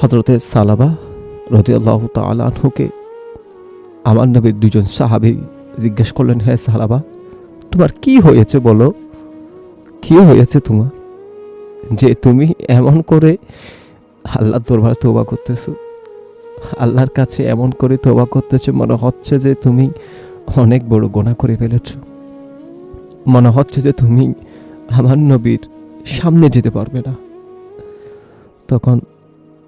হযরতে সালাবা রাদিয়াল্লাহু তাআলা আনহুকে আমার নবীর দুজন সাহাবী জিজ্ঞেস করলেন, হে সালাবা, তোমার কি হয়েছে বলো, কি হয়েছে তোমার যে তুমি এমন করে আল্লাহর দরবারে তওবা করতেছো, আল্লাহর কাছে এমন করে তওবা করতেছো, মনে হচ্ছে যে তুমি অনেক বড় গুনাহ করে ফেলেছো, মনে হচ্ছে যে তুমি আমার নবীর সামনে যেতে পারবে না। তখন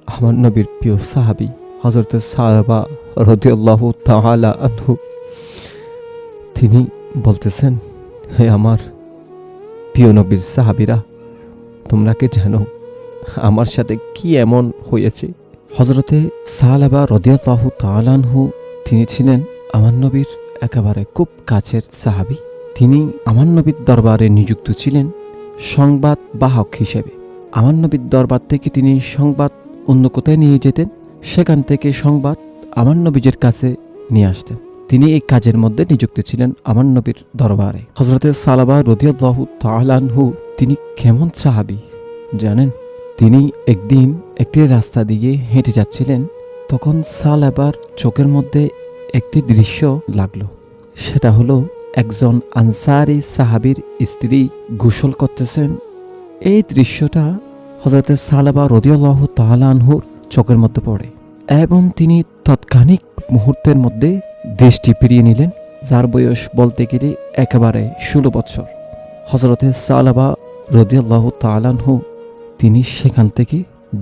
আমার নবীর প্রিয় সাহাবী হযরতে সালাবা রাদিয়াল্লাহু তাআলা আনহু তিনি বলতেছেন, হে আমার প্রিয় নবীর সাহাবীরা, তোমরা কি জানো আমার সাথে কি এমন হয়েছে? হযরতে সালাবা রাদিয়াল্লাহু তাআলা আনহু তিনি ছিলেন আমার নবীর একেবারে খুব কাছের সাহাবী। তিনি আমার নবীর দরবারে নিযুক্ত ছিলেন সংবাদ বাহক হিসেবে। আমার নবীর দরবার থেকে তিনি সংবাদ অন্য কোথায় নিয়ে যেতেন, সেখান থেকে সংবাদ আমার নবীর কাছে নিয়ে আসতেন। তিনি এই কাজের মধ্যে নিযুক্ত ছিলেন আমার নবীর দরবারে। হযরতে সালাবা রাদিয়াল্লাহু তাআলা আনহু তিনি কেমন সাহাবী জানেন? তিনি একদিন একটি রাস্তা দিয়ে হেঁটে যাচ্ছিলেন, তখন সালাবার চোখের মধ্যে একটি দৃশ্য লাগলো। সেটা হলো একজন আনসারী সাহাবীর স্ত্রী গোসল করতেছেন। এই দৃশ্যটা হযরতে সালাবা রাদিয়াল্লাহু তাআলা আনহুর চোখের মধ্যে পড়ে এবং তিনি তৎক্ষণিক মুহূর্তের মধ্যে দৃষ্টি ফিরিয়ে নিলেন, যার বয়স বলতে গেলে একেবারে 16 বছর। হযরতে সালাবা রাদিয়াল্লাহু তাআলা আনহু তিনি সেখান থেকে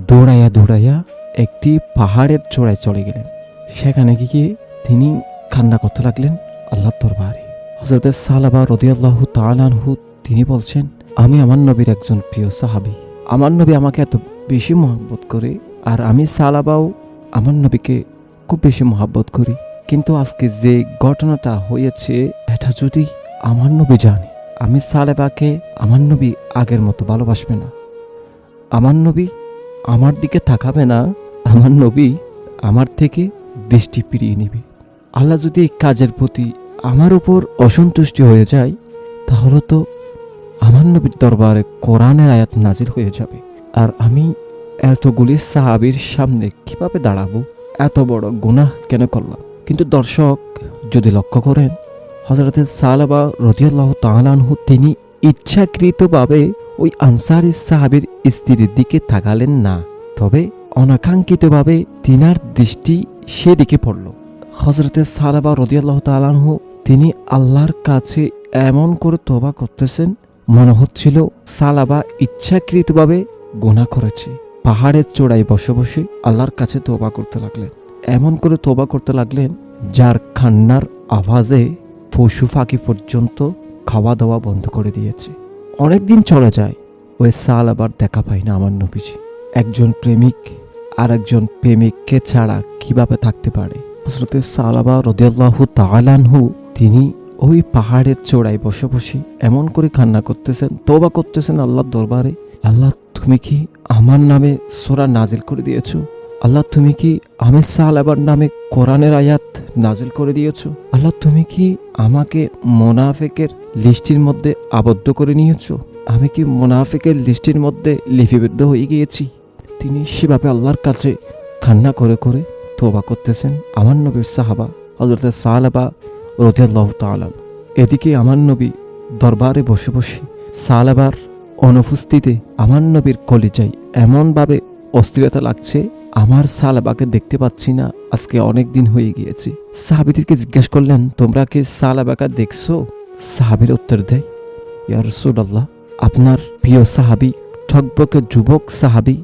দৌড়াইয়া একটি পাহাড়ের চূড়ায় চলে গেলেন। সেখানে গিয়ে তিনি কান্না করতে লাগলেন আল্লাহর দরবারে। হযরতে সালাবা রাদিয়াল্লাহু তাআলা আনহু তিনি বলছেন, আমি আমার নবীর একজন প্রিয় সাহাবী, আমার নবী আমাকে এত বেশি মহব্বত করে, আর আমি সালাবাও আমার নবীকে খুব বেশি মহব্বত করি, কিন্তু আজকে যে ঘটনাটা হয়েছে এটা যদি আমার নবী জানে, আমি সালাবাকে আমার নবী আগের মতো ভালোবাসবে না, আমার নবী আমার দিকে তাকাবে না, আমার নবী আমার থেকে দৃষ্টি ফিরিয়ে নেবে। আল্লাহ যদি এই কাজের প্রতি আমার উপর অসন্তুষ্টি হয়ে যায়, তাহলে তো আমার নবীর দরবারে কোরআনের আয়াত নাজিল হয়ে যাবে, আর আমি এতগুলি সাহাবীর সামনে কিভাবে দাঁড়াবো? এত বড় গুনাহ কেন করলাম? কিন্তু দর্শক যদি লক্ষ্য করেন, হযরতে সালাবা রাদিয়াল্লাহু তাআলা আনহু তিনি ইচ্ছাকৃতভাবে ওই আনসারী সাহাবীর স্ত্রীর দিকে তাকালেন না, তবে অনাকাঙ্ক্ষিতভাবে তিনার দৃষ্টি সেদিকে পড়ল। হযরতে সালাবা রাদিয়াল্লাহু তাআলা আনহু তিনি আল্লাহর কাছে এমন করে তওবা করতেছেন, মনে হচ্ছিল সালাবা ইচ্ছাকৃতভাবে গুনাহ করেছে। পাহাড়ের চূড়ায় বসে বসে আল্লাহর কাছে তওবা করতে লাগলেন, এমন করে তওবা করতে লাগলেন যার কান্নার আওয়াজে পশু পাখি পর্যন্ত খাওয়া দাওয়া বন্ধ করে দিয়েছে। অনেকদিন চলে যায়, ওই সালাবার দেখা পায় না আমার নবীজি। একজন প্রেমিক আর একজন প্রেমিককে ছাড়া কিভাবে থাকতে পারে? হযরতে সালাবা রাদিয়াল্লাহু তাআলা আনহু তিনি ওই পাহাড়ের চূড়ায় বসে বসে এমন করে কান্না করতেছেন, তওবা করতেছেন আল্লাহর দরবারে, আল্লাহ তুমি কি আমার নামে সূরা নাজিল করে দিয়েছো? আল্লাহ তুমি কি আমি সালাবার নামে কোরআনের আয়াত নাজিল করে দিয়েছো? আল্লাহ তুমি কি আমাকে মুনাফিকের লিস্টের মধ্যে আবদ্ধ করে নিয়েছো? আমি কি মুনাফিকের লিস্টের মধ্যে লিপিবদ্ধ হয়ে গিয়েছি? তিনি সেভাবে আল্লাহর কাছে কান্না করে করে তওবা করতেছেন আমার নবীর সাহাবা হযরত সালাবা রাদিয়াল্লাহু তাআলা। এদিকে আমার নবী দরবারে বসে বসে সালাবার অনুপস্থিতিতে আমার নবীর কলিজায় এমনভাবে অস্থিরতা লাগছে, আমার সালাবাকে দেখতে পাচ্ছি না, আজকে অনেক দিন হয়ে গিয়েছে। সাহাবীদেরকে জিজ্ঞেস করলেন, তোমরা কি সালাবাকে দেখছো? সাহাবীর উত্তর দেয়, ইয়া রাসূলুল্লাহ, আপনার প্রিয় সাহাবী ঠকবকে যুবক সাহাবী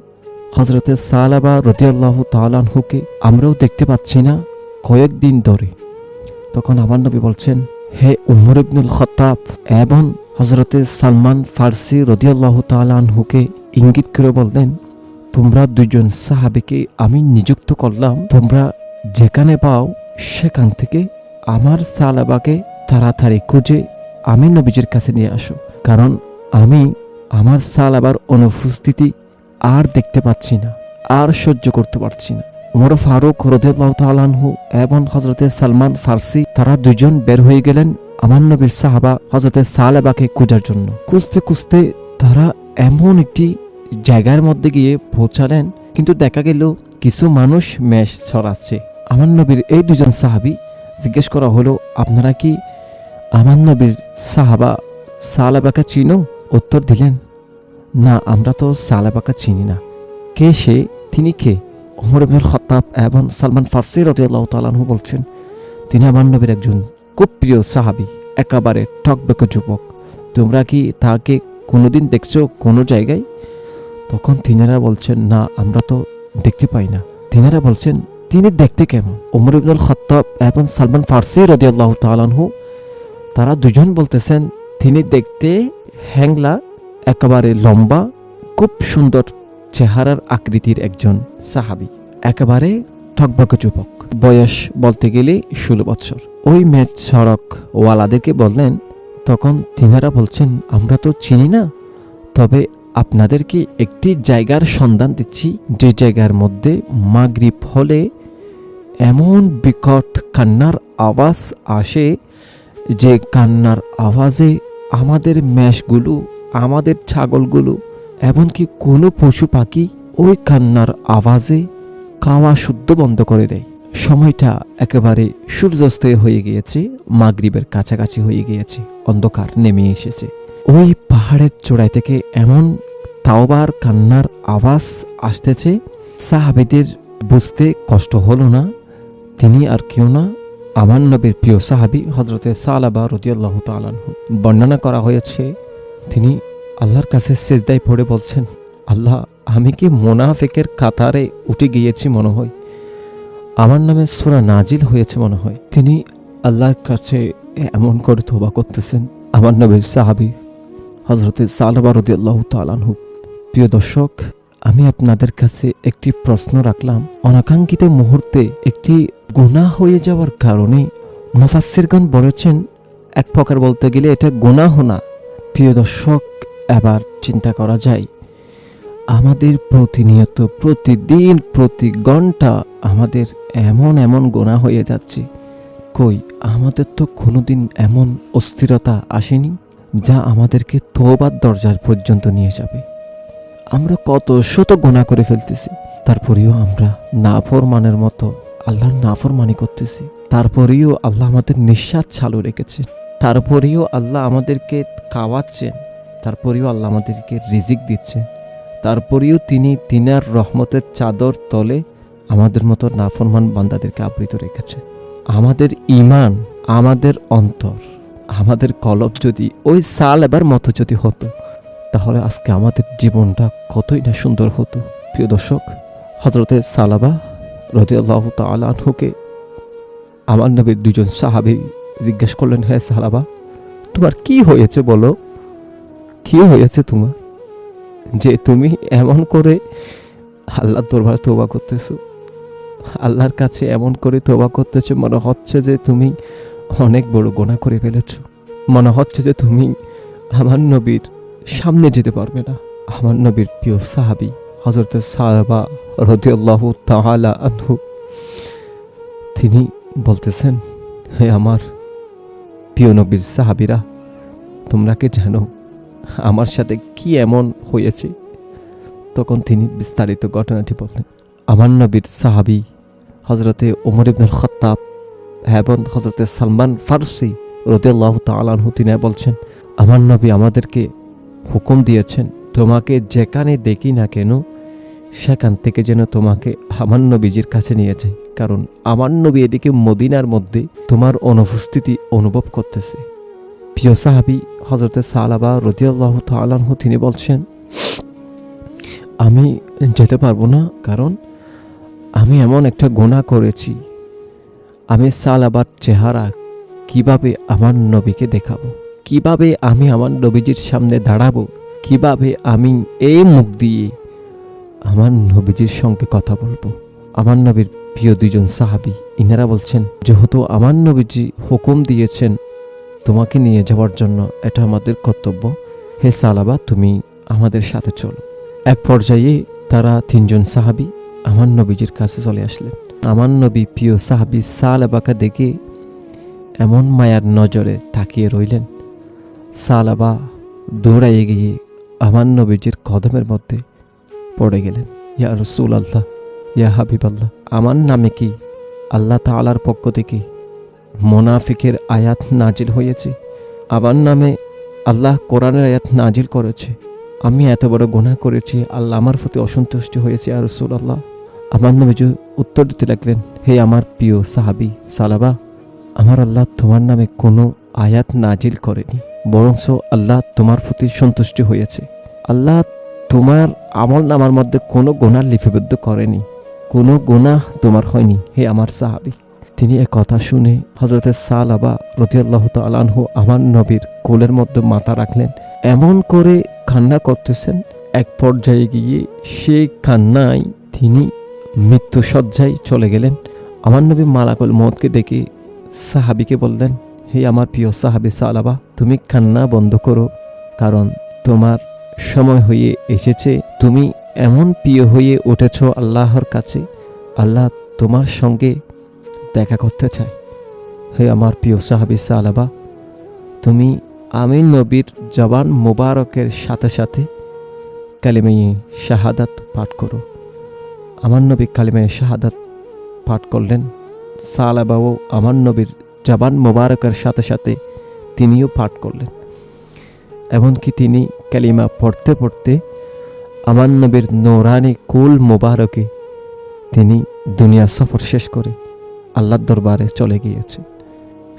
হযরতে সালাবা রাদিয়াল্লাহু তাআলা আনহুকে আমরাও দেখতে পাচ্ছি না কয়েকদিন ধরে। তখন আমার নবী বলছেন, হে উমর ইবনুল খাত্তাব এবং হযরতে সালমান ফারসি রাদিয়াল্লাহু তাআলা আনহুকে ইঙ্গিত করে বললেন, তোমরা দুজন সাহাবীকে আমি নিযুক্ত করলাম, তোমরা যেখানে পাও সেখান থেকে আমার সালাবাকে তাড়াতাড়ি খুঁজে আমি নবীজির কাছে নিয়ে আসো, কারণ আমি আমার সালাবার অনুপস্থিতি আর দেখতে পাচ্ছি না, আর সহ্য করতে পারছি না। উমর ফারুক রাদিয়াল্লাহু তাআলা আনহু এবং হযরতে সালমান ফারসি তারা দুজন বের হয়ে গেলেন আমার নবীর সাহাবা হযরতে সালাবাকে খোঁজার জন্য। খুঁজতে খুঁজতে তারা এমন একটি জায়গার মধ্যে গিয়ে পৌঁছালেন কিন্তু দেখা গেল কিছু মানুষ মেষ ছড়াচ্ছে। আমার নবীর এই দুজন সাহাবী জিজ্ঞেস করা হলো, আপনারা কি আমার নবীর সাহাবা সালাবাকে চিনো? উত্তর দিলেন, না, আমরা তো সালাবাকে চিনি না। কে সে? তিনি কে? ওমর ইবনুল খাত্তাব এবং সালমান ফারসি রাদিয়াল্লাহু তাআলা আনহু বলছেন, তিনি আমার নবীর একজন খুব প্রিয় সাহাবী, একেবারে টকবকে যুবক। তোমরা কি তাকে কোনোদিন দেখছো কোনো জায়গায়? তখন তিনারা বলছেন, না, আমরা তো দেখতে পাই না। তিনারা বলছেন, তিনি দেখতে কেমন? ওমর ইবনুল খাত্তাব এবং সালমান ফারসি রাদিয়াল্লাহু তাআলা আনহু তারা দুজন বলতেছেন, তিনি দেখতে হ্যাংলা, একেবারে লম্বা, খুব সুন্দর চেহারার আকৃতির একজন সাহাবী, একেবারে টকবকে যুবক, বয়স বলতে গেলে 16 বছর। ওই মেষ সড়ক ওয়ালাদেরকে বললেন, তখন তিনারা বলছেন, আমরা তো চিনি না, তবে আপনাদেরকে একটি জায়গার সন্ধান দিচ্ছি, যে জায়গার মধ্যে মাগরিব হলে এমন বিকট কান্নার আওয়াজ আসে, যে কান্নার আওয়াজে আমাদের মেষগুলো, আমাদের ছাগলগুলো, এমনকি কোনো পশু পাখি ওই কান্নার আওয়াজে খাওয়া শুদ্ধ বন্ধ করে দেয়। সময়টা একেবারে সূর্যাস্ত হয়ে গিয়েছে, মাগরিবের কাছাকাছি হয়ে গিয়েছে, অন্ধকার নেমে এসেছে। ওই পাহাড়ের চূড়ায় থেকে এমন তাওবার কান্নার আওয়াজ আসতেছে, সাহাবীদের বুঝতে কষ্ট হলো না তিনি আর কেউ না, আমার নবীর প্রিয় সাহাবী হযরতে সালাবা রাদিয়াল্লাহু তাআলা আনহু। বর্ণনা করা হয়েছে, তিনি আল্লাহর কাছে সিজদায় পড়ে বলছেন, আল্লাহ, আমি কি মুনাফিকের কাতারে উঠে গিয়েছি মনে হয়, আমার নামে সূরা নাজিল হয়েছে মনে হয়। তিনি আল্লাহর কাছে এমন করে তওবা করতেছেন। আমার নবীর সাহাবী হযরতে সালাবা রাদিয়াল্লাহু তাআলা আনহু। প্রিয় দর্শক, আমি আপনাদের কাছে একটি প্রশ্ন রাখলাম। অনাকাঙ্ক্ষিত মুহূর্তে একটি গুনাহ হয়ে যাওয়ার কারণে মুফাসসিরগণ বলেছেন, এক প্রকার বলতে গেলে এটা গুনাহ না। প্রিয় দর্শক, এবার চিন্তা করা যায়, আমাদের প্রতিনিয়ত, প্রতিদিন, প্রতি ঘন্টা আমাদের এমন এমন গুনাহ হয়ে যাচ্ছে। কই, আমাদের তো কোনোদিন এমন অস্থিরতা আসেনি যা আমাদেরকে তওবার দরজার পর্যন্ত নিয়ে যাবে। আমরা কত শত গুনাহ করে ফেলতেছি, তারপরেও আমরা নাফরমানের মতো আল্লাহর নাফরমানি করতেছি। তারপরেও আল্লাহ আমাদের নিঃশ্বাস চালু রেখেছেন, তারপরেও আল্লাহ আমাদেরকে খাওয়াচ্ছেন, তারপরেও আল্লাহ আমাদেরকে রিজিক দিচ্ছেন, তারপরেও তিনি তিনার রহমতের চাদর তলে আমাদের মতো নাফরমান বান্দাদেরকে আবৃত রেখেছেন। আমাদের ঈমান, আমাদের অন্তর, আমাদের কলব যদি ওই সালাবার মতো যদি হতো, তাহলে আজকে আমাদের জীবনটা কতই না সুন্দর হতো। প্রিয় দর্শক, হযরতে সালাবা রাদিয়াল্লাহু তাআলা আনহুকে আমার নবীর দুজন সাহাবী জিজ্ঞেস করলেন, হে সালাবা, তোমার কি হয়েছে বলো, কি হয়েছে তোমার, যে তুমি এমন করে আল্লাহর দরবারে তওবা করতেছো, আল্লাহর কাছে এমন করে তওবা করতেছো, মনে হচ্ছে যে তুমি অনেক বড় গুনাহ করে ফেলেছো, মনে হচ্ছে যে তুমি আমার নবীর সামনে যেতে পারবে না। আমার নবীর প্রিয় সাহাবী হযরতে সালাবা রাদিয়াল্লাহু তাআলা আনহু তিনি বলতেছেন, হে আমার প্রিয় নবীর সাহাবীরা, তোমরা কি জানো আমার সাথে কি এমন হয়েছে? তখন তিনি বিস্তারিত ঘটনাটি বললেন। আমার নবীর সাহাবী হযরতে ওমর ইবনুল খাত্তাব এবং হযরতে সালমান ফারসি রাদিয়াল্লাহু তাআলা আনহু তিনি বলছেন, আমার নবী আমাদেরকে হুকুম দিয়েছেন, তোমাকে যেখানে দেখি না কেন সেখান থেকে যেন তোমাকে আমার নবীজির কাছে নিয়ে যাই, কারণ আমার নবী এদিকে মদিনার মধ্যে তোমার অনুপস্থিতি অনুভব করতেছে। প্রিয় সাহাবী হযরতে সালাবা রাদিয়াল্লাহু তাআলা আনহু তিনি বলছেন, আমি যেতে পারবো না, কারণ আমি এমন একটা গুনাহ করেছি। আমি সালাবার চেহারা কিভাবে আমার নবীকে দেখাবো, কিভাবে আমি আমার নবীজির সামনে দাঁড়াবো, কিভাবে আমি এই মুখ দিয়ে আমার নবীজির সঙ্গে কথা বলবো। আমার নবীর প্রিয় দুইজন সাহাবী ইনারা বলছেন, যেহেতু আমার নবীজি হুকুম দিয়েছেন তোমাকে নিয়ে যাওয়ার জন্য, এটা আমাদের কর্তব্য, হে সালাবা তুমি আমাদের সাথে চলো। এক পর্যায়ে তারা তিনজন সাহাবী আমার নবীজির কাছে চলে আসলেন। আমার নবী প্রিয় সাহাবী সালাবাকে দেখে এমন মায়ার নজরে তাকিয়ে রইলেন, সালাবা দৌড়াইয়ে গিয়ে আমার নবীজির কদমের মধ্যে পড়ে গেলেন। ইয়া রসুল আল্লাহ, ইয়া হাবিব আল্লাহ, আমার নামে কি আল্লাহ তাআলার পক্ষ থেকে মোনাফিকের আয়াত নাজিল হয়েছে? আমার নামে আল্লাহ কোরআনের আয়াত নাজিল করেছে। আমি এত বড় গুনাহ করেছি, আল্লাহ আমার প্রতি অসন্তুষ্ট হয়েছে ইয়া রসুল আল্লাহ। আমার নবীজি উত্তর দিতে লাগলেন, হে আমার প্রিয় সাহাবী সালাবা, আমার আল্লাহ তোমার নামে কোনো আয়াত নাজিল করেনি, বরঞ্চ আল্লাহ তোমার প্রতি সন্তুষ্ট হয়েছে। আল্লাহ তোমার আমল নামার মধ্যে কোনো গুনাহ লিপিবদ্ধ করেনি, কোনো গুনাহ তোমার হয়নি হে আমার সাহাবী। তিনি এ কথা শুনে হযরতে সালাবা রাদিয়াল্লাহু তাআলা আনহু আমার নবীর কোলের মধ্যে মাথা রাখলেন, এমন করে কান্না করতেছেন। এক পর্যায়ে গিয়ে সেই কান্নায় তিনি মৃত্যুশয্যায় চলে গেলেন। আমার নবী মালাকুল মউতকে দেখে সাহাবীকে বললেন, হে আমার প্রিয় সাহাবী সালাবা, তুমি কান্না বন্ধ করো, কারণ তোমার সময় হয়ে এসেছে। তুমি এমন প্রিয় হয়ে উঠেছ আল্লাহর কাছে, আল্লাহ তোমার সঙ্গে দেখা করতে চায়। হে আমার প্রিয় সাহাবী সালাবা, তুমি আমি নবীর জবান মোবারকের সাথে সাথে কালিমায়ে শাহাদাত পাঠ করো। আমার নবী কালিমায়ে শাহাদাত পাঠ করলেন। সালাবাও আমার নবীর জবান মোবারকের সাথে সাথে তিনিও পাঠ করলেন। এমনকি তিনি কালিমা পড়তে পড়তে আমার নবীর নূরানি কুল মোবারকে তিনি দুনিয়া সফর শেষ করে আল্লাহর দরবারে চলে গিয়েছেন।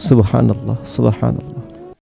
সুবহানাল্লাহ, সুবহানাল্লাহ।